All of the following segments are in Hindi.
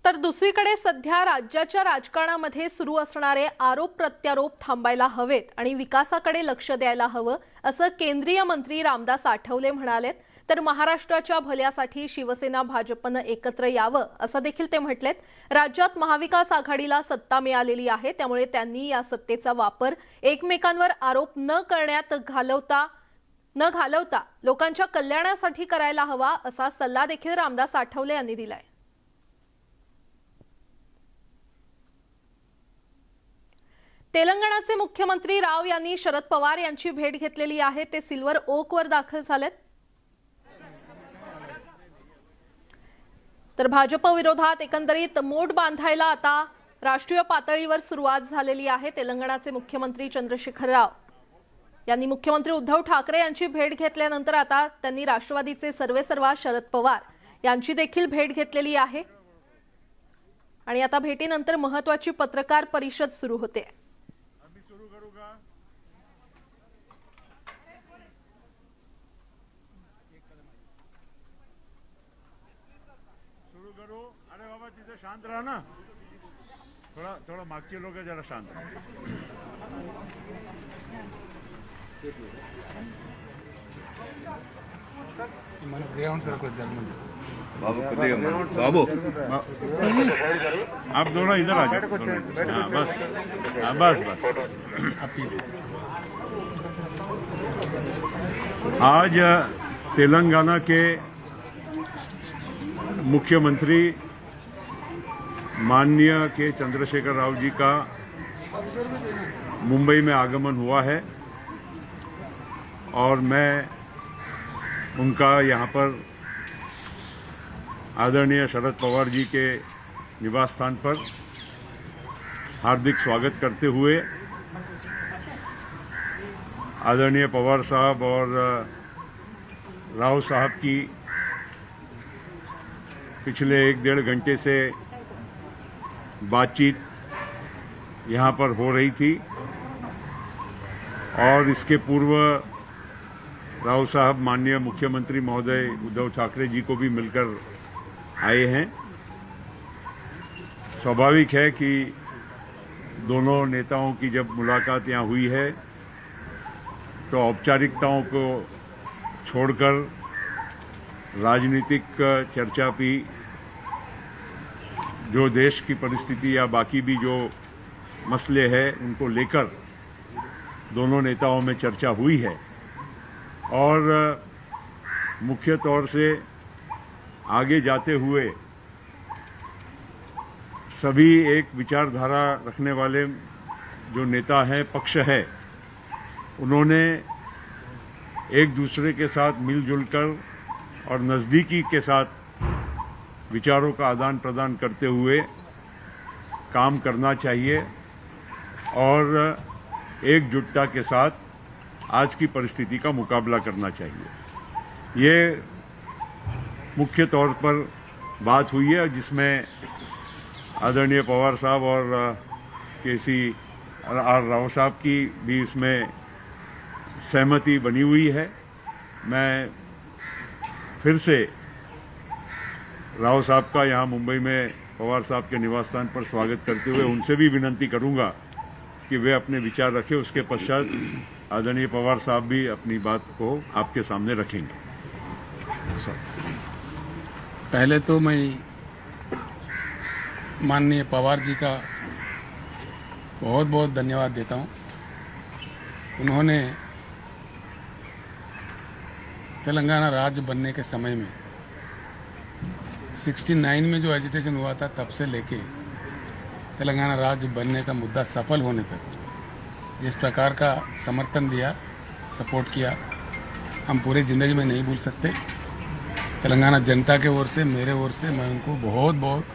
तर दुसरीकडे सध्या राज्याच्या राजकारणामध्ये सुरू असणारे आरोप प्रत्यारोप थांबायला हवेत आणि विकासाकडे लक्ष द्यायला हवं असं केंद्रीय मंत्री रामदास आठवले म्हणालेत। तर महाराष्ट्राच्या भल्यासाठी शिवसेना भाजपनं एकत्र यावं असं देखील ते म्हटलेत। राज्यात महाविकास आघाडीला सत्ता मिळालेली आहे, त्यामुळे त्यांनी या सत्तेचा वापर एकमेकांवर आरोप न घालवता लोकांच्या कल्याणासाठी करायला हवा असा सल्ला देखील रामदास आठवले यांनी दिलाय। तेलंगणाचे मुख्यमंत्री राव यांनी शरद पवार यांची भेट घेतलेली आहे। ते सिल्वर ओकवर दाखल झालेत। तर भाजप विरोधात एकंदरीत मोड बांधायला आता राष्ट्रीय पातळीवर सुरुवात झालेली आहे। तेलंगणाचे मुख्यमंत्री चंद्रशेखर राव यांनी मुख्यमंत्री उद्धव ठाकरे यांची भेट घेतल्यानंतर आता त्यांनी राष्ट्रवादीचे सर्वेसर्वा शरद पवार यांची देखील भेट घेतलेली आहे आणि आता भेटीनंतर महत्त्वाची पत्रकार परिषद सुरू होते। अरे बाबा तिथे शांत रहा ना, थोड़ा मागचे लोग जरा शांत रहा। बाबू आप दोनों इधर आ जाओ। हाँ बस, हाँ बस बस। आज तेलंगाना के मुख्यमंत्री माननीय के चंद्रशेखर राव जी का मुंबई में आगमन हुआ है और मैं उनका यहाँ पर आदरणीय शरद पवार जी के निवास स्थान पर हार्दिक स्वागत करते हुए आदरणीय पवार साहब और राव साहब की पिछले 1-1.5 घंटे से बातचीत यहाँ पर हो रही थी और इसके पूर्व राव साहब माननीय मुख्यमंत्री महोदय उद्धव ठाकरे जी को भी मिलकर आए हैं। स्वाभाविक है कि दोनों नेताओं की जब मुलाकात यहाँ हुई है तो औपचारिकताओं को छोड़कर राजनीतिक चर्चा भी, जो देश की परिस्थिति या बाकी भी जो मसले हैं उनको लेकर दोनों नेताओं में चर्चा हुई है और मुख्य तौर से आगे जाते हुए सभी एक विचारधारा रखने वाले जो नेता हैं, पक्ष है, उन्होंने एक दूसरे के साथ मिलजुल कर और नज़दीकी के साथ विचारों का आदान प्रदान करते हुए काम करना चाहिए और एकजुटता के साथ आज की परिस्थिति का मुकाबला करना चाहिए। ये मुख्य तौर पर बात हुई है जिसमें आदरणीय पवार साहब और केसी आर राव साहब की भी इसमें सहमति बनी हुई है। मैं फिर से राव साहब का यहाँ मुंबई में पवार साहब के निवास स्थान पर स्वागत करते हुए उनसे भी विनती करूंगा कि वे अपने विचार रखें। उसके पश्चात आदरणीय पवार साहब भी अपनी बात को आपके सामने रखेंगे। पहले तो मैं माननीय पवार जी का बहुत बहुत धन्यवाद देता हूँ। उन्होंने तेलंगाना राज्य बनने के समय में 69 में जो एजिटेशन हुआ था तब से लेके तेलंगाना राज्य बनने का मुद्दा सफल होने तक जिस प्रकार का समर्थन दिया, सपोर्ट किया, हम पूरी ज़िंदगी में नहीं भूल सकते। तेलंगाना जनता के ओर से, मेरे ओर से मैं उनको बहुत बहुत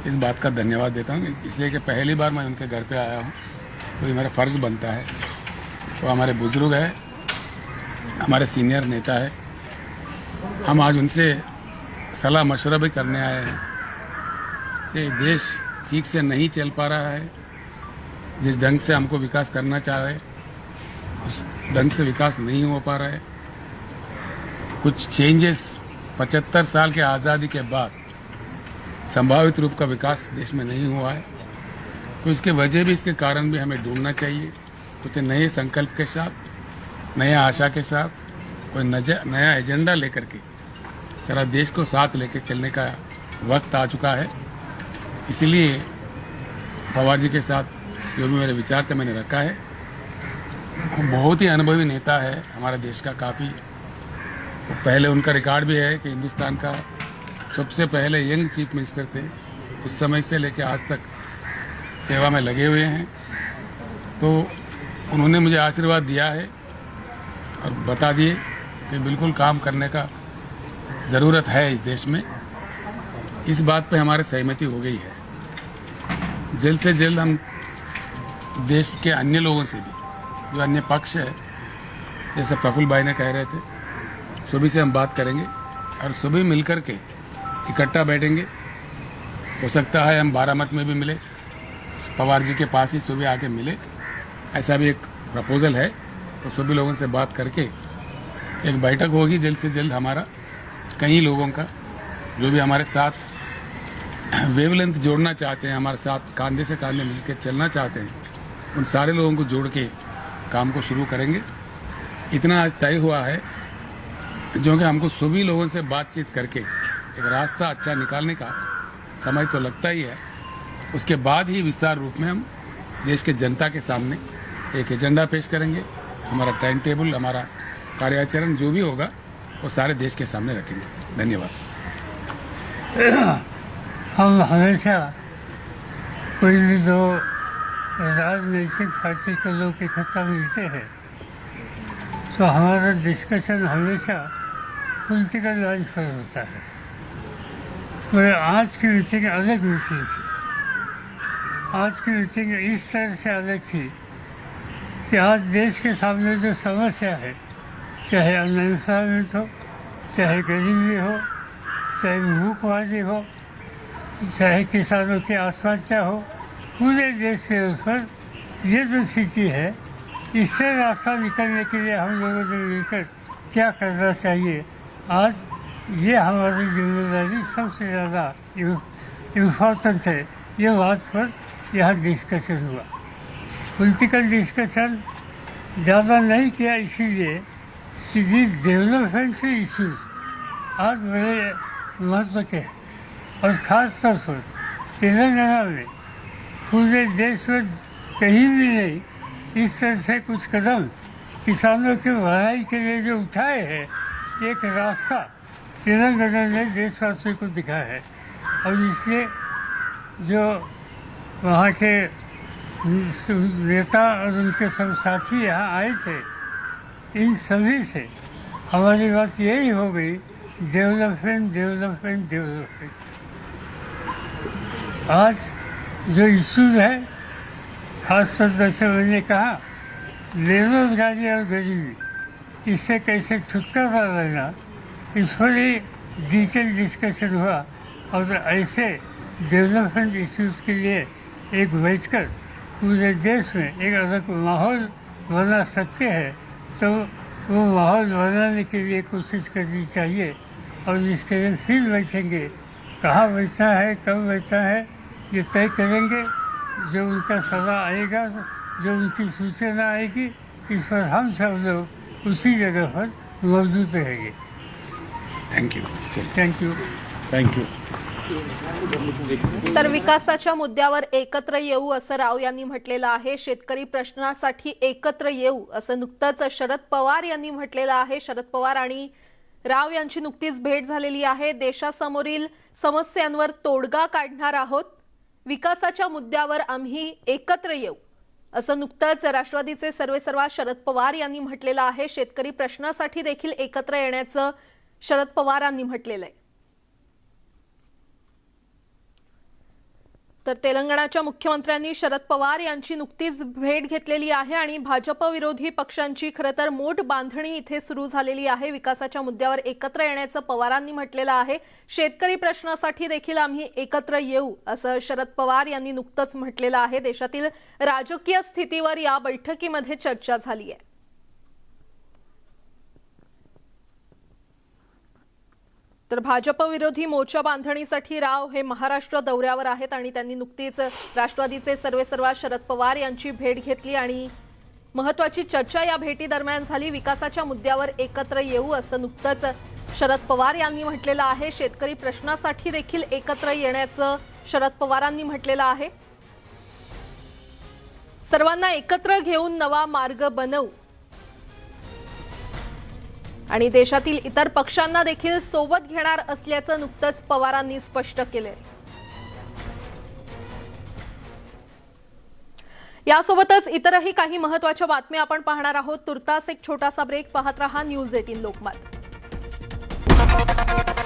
इस बात का धन्यवाद देता हूँ, इसलिए कि पहली बार मैं उनके घर पे आया हूँ तो ये मेरा फ़र्ज़ बनता है। तो हमारे बुज़ुर्ग है, हमारे सीनियर नेता है, हम आज उनसे सलाह मशवरा भी करने आए हैं कि देश ठीक से नहीं चल पा रहा है, जिस ढंग से हमको विकास करना चाह रहे उस ढंग से विकास नहीं हो पा रहा है। कुछ चेंजेस 75 साल के आज़ादी के बाद संभावित रूप का विकास देश में नहीं हुआ है। तो इसके वजह भी, इसके कारण भी हमें ढूंढना चाहिए। कुछ नए संकल्प के साथ, नया आशा के साथ, कोई नया एजेंडा लेकर के सारा देश को साथ लेकर चलने का वक्त आ चुका है। इसलिए पवार जी के साथ जो भी मेरे विचार थे मैंने रखा है। वो बहुत ही अनुभवी नेता है हमारे देश का। काफ़ी पहले उनका रिकॉर्ड भी है कि हिंदुस्तान का सबसे पहले यंग चीफ मिनिस्टर थे। उस समय से लेकर आज तक सेवा में लगे हुए हैं। तो उन्होंने मुझे आशीर्वाद दिया है और बता दिए कि बिल्कुल काम करने का ज़रूरत है इस देश में। इस बात पे हमारी सहमति हो गई है। जल्द से जल्द हम देश के अन्य लोगों से भी, जो अन्य पक्ष है, जैसे प्रफुल्ल भाई ने कह रहे थे, सभी से हम बात करेंगे और सभी मिलकर के इकट्ठा बैठेंगे। हो सकता है हम बारामत में भी मिले, पवार जी के पास ही सभी आके मिले, ऐसा भी एक प्रपोजल है। तो सभी लोगों से बात करके एक बैठक होगी जल्द से जल्द। हमारा कई लोगों का जो भी हमारे साथ वेवलेंथ जोड़ना चाहते हैं, हमारे साथ कंधे से कंधे मिलकर चलना चाहते हैं, उन सारे लोगों को जोड़ के काम को शुरू करेंगे। इतना आज तय हुआ है जो कि हमको सभी लोगों से बातचीत करके एक रास्ता अच्छा निकालने का समय तो लगता ही है। उसके बाद ही विस्तार रूप में हम देश के जनता के सामने एक एजेंडा पेश करेंगे। हमारा टाइम टेबल, हमारा कार्याचरण जो भी होगा वो सारे देश के सामने रखेंगे। धन्यवाद। हम हमेशा कोई भी जो राजनीतिक पार्टी के लोग इकट्ठा मिलते हैं तो हमारा डिस्कशन हमेशा पॉलिटिकल लाइन पर होता है। तो आज की मीटिंग अलग मीटिंग थी। आज की मीटिंग इस तरह से अलग थी कि आज देश के सामने जो समस्या है, चाहे अनएम्प्लॉयमेंट हो, चाहे गरीबी हो, चाहे भूखमरी हो, चाहे किसानों की आत्महत्या हो, पूरे देश के ऊपर ये जो स्थिति है, इससे रास्ता निकलने के लिए हम लोगों ने मिलकर क्या करना चाहिए, आज ये हमारी जिम्मेदारी सबसे ज़्यादा इम्पोर्टेंट है। ये बात पर यहाँ डिस्कशन हुआ। पॉलिटिकल डिस्कशन ज़्यादा नहीं किया इसीलिए कि डेवलपमेंट के इश्यूज आज बड़े महत्व के हैं और ख़ास तौर पर तेलंगाना में, पूरे देश में कहीं भी नहीं इस तरह से कुछ कदम किसानों की भलाई के लिए जो उठाए हैं, एक रास्ता तेलंगाना ने देशवासियों को दिखा है। और इसलिए जो वहाँ के नेता और उनके सब साथी यहाँ आए थे, इन सभी से हमारी बात यही हो गई, डेवलपमेंट डेवलपमेंट डेवलपमेंट। आज जो इश्यूज है, खासतौर जैसे मैंने कहा बेरोजगारी और गरीबी, इससे कैसे छुटकारा लेना, इस पर ही डिटेल डिस्कशन हुआ। और ऐसे डेवलपमेंट इश्यूज के लिए एक बैठकर पूरे देश में एक अलग माहौल बना सकते हैं, तो वो माहौल बनाने के लिए कोशिश करनी चाहिए। और इसके लिए फिर बैठेंगे, कहाँ बैठना है, कब बैठना है, ये तय करेंगे। जो उनका सलाह आएगा, जो उनकी सूचना आएगी, इस पर हम सब लोग उसी जगह पर मौजूद रहेंगे। Thank you. Thank you. Thank you. तर विकासाच्या मुद्द्यावर एकत्र येऊ असं राव यांनी म्हटलेलं आहे। शेतकरी प्रश्नासाठी एकत्र येऊ असं नुकतंच शरद पवार यांनी म्हटलेलं आहे। शरद पवार आणि राव यांची नुकतीच भेट झालेली आहे। देशासमोरील समस्यांवर तोडगा काढणार आहोत, विकासाच्या मुद्द्यावर आम्ही एकत्र येऊ असं नुकतंच राष्ट्रवादीचे सर्वेसर्वा शरद पवार यांनी म्हटलेलं आहे। शेतकरी प्रश्नासाठी देखील एकत्र येण्याचं शरद पवारांनी म्हटलेलं आहे। तर तेलंगणाच्या मुख्यमंत्र्यांनी शरद पवार यांची नुकतीच भेट घेतलेली आहे आणि भाजप विरोधी पक्षांची खरं तर मोठ बांधणी इथे सुरू झालेली आहे। विकासाच्या मुद्द्यावर एकत्र येण्याचं पवारांनी म्हटलेलं आहे। शेतकरी प्रश्नासाठी देखील आम्ही एकत्र येऊ असं शरद पवार यांनी नुकतंच म्हटलेलं आहे। देशातील राजकीय स्थितीवर या बैठकीमध्ये चर्चा झाली आहे। तर भाजप विरोधी मोर्चा बांधणीसाठी राव हे महाराष्ट्र दौऱ्यावर आहेत आणि त्यांनी नुकतीच राष्ट्रवादीचे सर्वेसर्वा शरद पवार यांची भेट घेतली आणि महत्त्वाची चर्चा या भेटी दरम्यान झाली। विकासाच्या मुद्द्यावर एकत्र येऊ असं नुकतंच शरद पवार यांनी म्हटलेलं आहे। शेतकरी प्रश्नासाठी देखील एकत्र येण्याचं शरद पवारांनी म्हटलेलं आहे। सर्वांना एकत्र घेऊन नवा मार्ग बनवू आणि देशातील इतर पक्षांना देखील सोबत घेणार असल्याचं नुकतंच पवारांनी स्पष्ट केले। यासोबतच इतरही काही महत्त्वाच्या बातम्या आपण पाहणार आहोत। तुर्तास एक छोटासा ब्रेक पाहत रहा न्यूज 18 लोकमत।